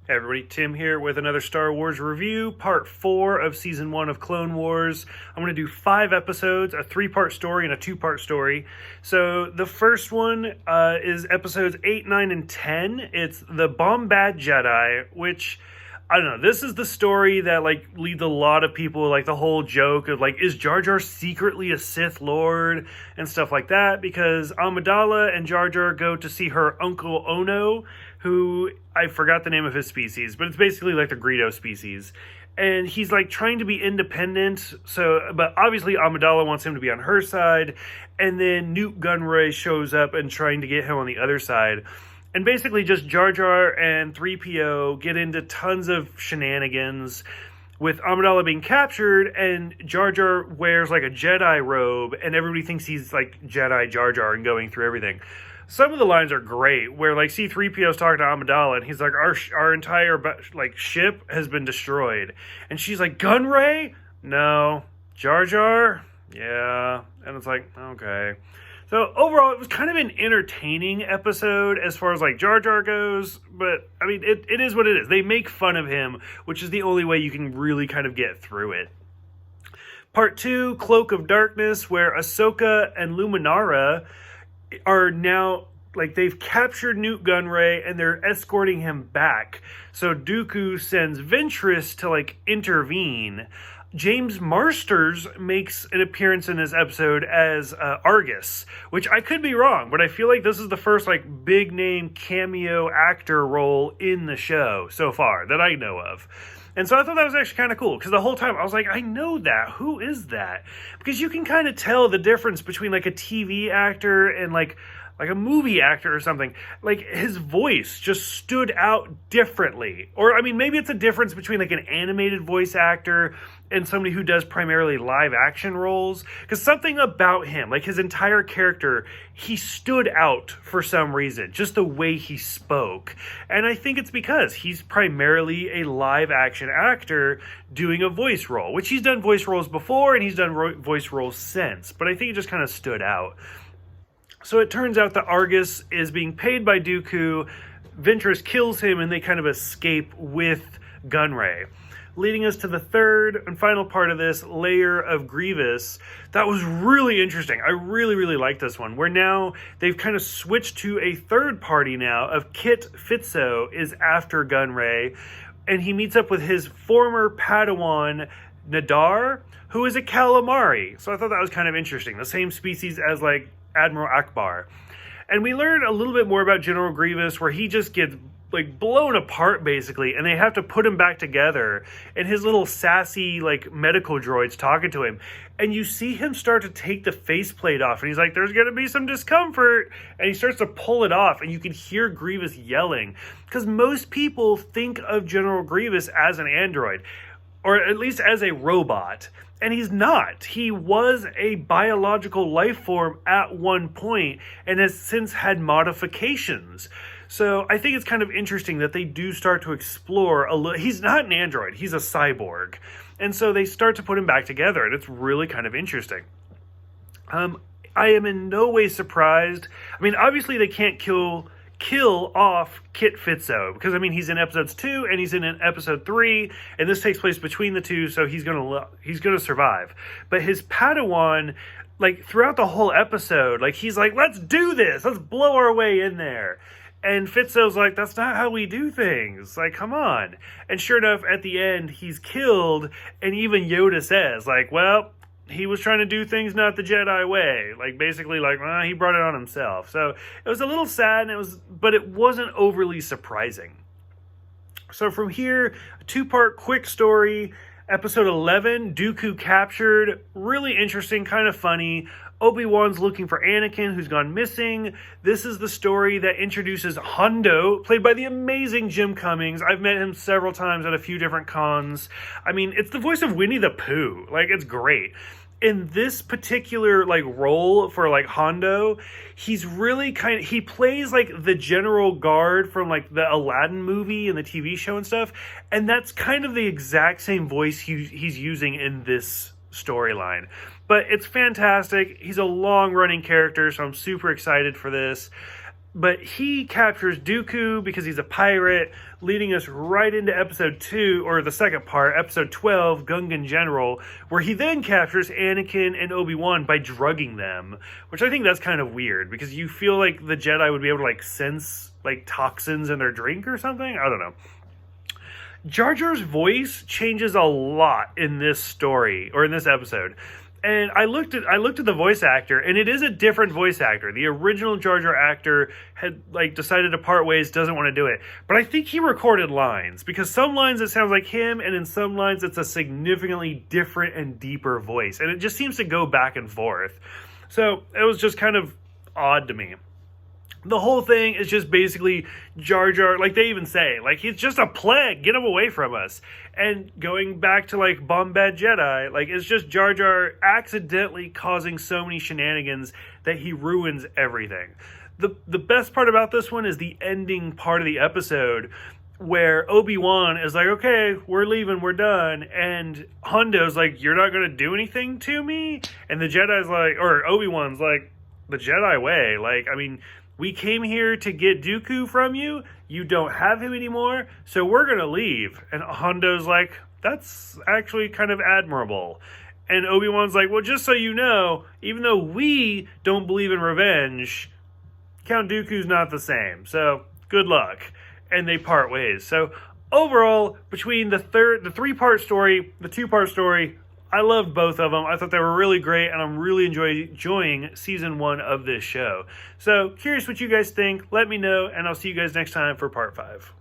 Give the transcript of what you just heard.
Hey everybody, Tim here with another Star Wars review, part 4 of Season 1 of Clone Wars. I'm going to do 5 episodes, a 3-part story and a 2-part story. So the first one is episodes 8, 9, and 10. It's the Bombad Jedi, which, I don't know, this is the story that, leads a lot of people, the whole joke of, is Jar Jar secretly a Sith Lord and stuff like that, because Amidala and Jar Jar go to see her Uncle Ono, who, I forgot the name of his species, but it's basically like the Greedo species. And he's trying to be independent, but obviously Amidala wants him to be on her side, and then Nute Gunray shows up and trying to get him on the other side. And basically just Jar Jar and 3PO get into tons of shenanigans with Amidala being captured, and Jar Jar wears a Jedi robe, and everybody thinks he's Jedi Jar Jar and going through everything. Some of the lines are great, where C-3PO's talking to Amidala, and he's like, our entire ship has been destroyed. And she's like, Gunray? No. Jar Jar? Yeah. And it's okay. So overall, it was kind of an entertaining episode as far as Jar Jar goes, but I mean, it is what it is. They make fun of him, which is the only way you can really kind of get through it. Part 2, Cloak of Darkness, where Ahsoka and Luminara are now, they've captured Nute Gunray and they're escorting him back. So Dooku sends Ventress to, intervene. James Marsters makes an appearance in this episode as Argus, which I could be wrong, but I feel like this is the first, big name cameo actor role in the show so far that I know of. And so I thought that was actually kind of cool, because the whole time I was like, I know that. Who is that? Because you can kind of tell the difference between a TV actor and a movie actor or something. His voice just stood out differently. Or, I mean, maybe it's a difference between an animated voice actor and somebody who does primarily live action roles. Because something about him, his entire character, he stood out for some reason. Just the way he spoke. And I think it's because he's primarily a live action actor doing a voice role. Which he's done voice roles before and he's done voice roles since. But I think it just kind of stood out. So it turns out that Argus is being paid by Dooku. Ventress kills him and they kind of escape with Gunray. Leading us to the third and final part of this, Lair of Grievous. That was really interesting. I really, really like this one. Where now they've kind of switched to a third party now of Kit Fisto is after Gunray. And he meets up with his former Padawan, Nadar, who is a calamari. So I thought that was kind of interesting. The same species as Admiral Akbar. And we learn a little bit more about General Grievous, where he just gets blown apart basically, and they have to put him back together, and his little sassy medical droid's talking to him, and you see him start to take the faceplate off, and he's like, there's gonna be some discomfort, and he starts to pull it off, and you can hear Grievous yelling, because most people think of General Grievous as an android, or at least as a robot. And he's not. He was a biological life form at one point and has since had modifications. So I think it's kind of interesting that they do start to explore a little. He's not an android. He's a cyborg. And so they start to put him back together, and it's really kind of interesting. I am in no way surprised. I mean, obviously they can't kill off Kit Fisto, because I mean he's in episodes 2 and he's in episode 3, and this takes place between the two, so he's gonna survive. But his Padawan, throughout the whole episode, he's let's do this, let's blow our way in there. And Fisto's that's not how we do things. Come on. And sure enough, at the end, he's killed, and even Yoda says, well, he was trying to do things not the Jedi way. Basically, he brought it on himself. So it was a little sad, but it wasn't overly surprising. So from here, a 2-part quick story. Episode 11, Dooku Captured. Really interesting, kind of funny. Obi-Wan's looking for Anakin, who's gone missing. This is the story that introduces Hondo, played by the amazing Jim Cummings. I've met him several times at a few different cons. I mean, it's the voice of Winnie the Pooh. It's great. In this particular role for Hondo, he's really he plays the general guard from the Aladdin movie and the TV show and stuff, and that's kind of the exact same voice he's using in this storyline. But it's fantastic. He's a long running character, so I'm super excited for this. But he captures Dooku because he's a pirate, leading us right into episode 2, or the second part, episode 12, Gungan General, where he then captures Anakin and Obi-Wan by drugging them, which I think that's kind of weird, because you feel like the Jedi would be able to, like, sense, like, toxins in their drink or something? I don't know. Jar Jar's voice changes a lot in this story, or in this episode. And I looked at the voice actor, and it is a different voice actor. The original Jar Jar actor had like decided to part ways, doesn't want to do it. But I think he recorded lines, because some lines it sounds like him, and in some lines it's a significantly different and deeper voice. And it just seems to go back and forth. So it was just kind of odd to me. The whole thing is just basically Jar Jar, like they even say, like, he's just a plague, get him away from us. And going back to, like, Bombad Jedi, like, it's just Jar Jar accidentally causing so many shenanigans that he ruins everything. The best part about this one is the ending part of the episode, where Obi-Wan is like, okay, we're leaving, we're done. And Hondo's like, you're not going to do anything to me? And the Jedi's like, or Obi-Wan's like, the Jedi way, like, I mean, we came here to get Dooku from you. You don't have him anymore, so we're going to leave. And Hondo's like, that's actually kind of admirable. And Obi-Wan's like, well, just so you know, even though we don't believe in revenge, Count Dooku's not the same. So, good luck. And they part ways. So, overall, between the three-part story, the two-part story, I loved both of them. I thought they were really great, and I'm really enjoying season 1 of this show. So, curious what you guys think. Let me know, and I'll see you guys next time for part 5.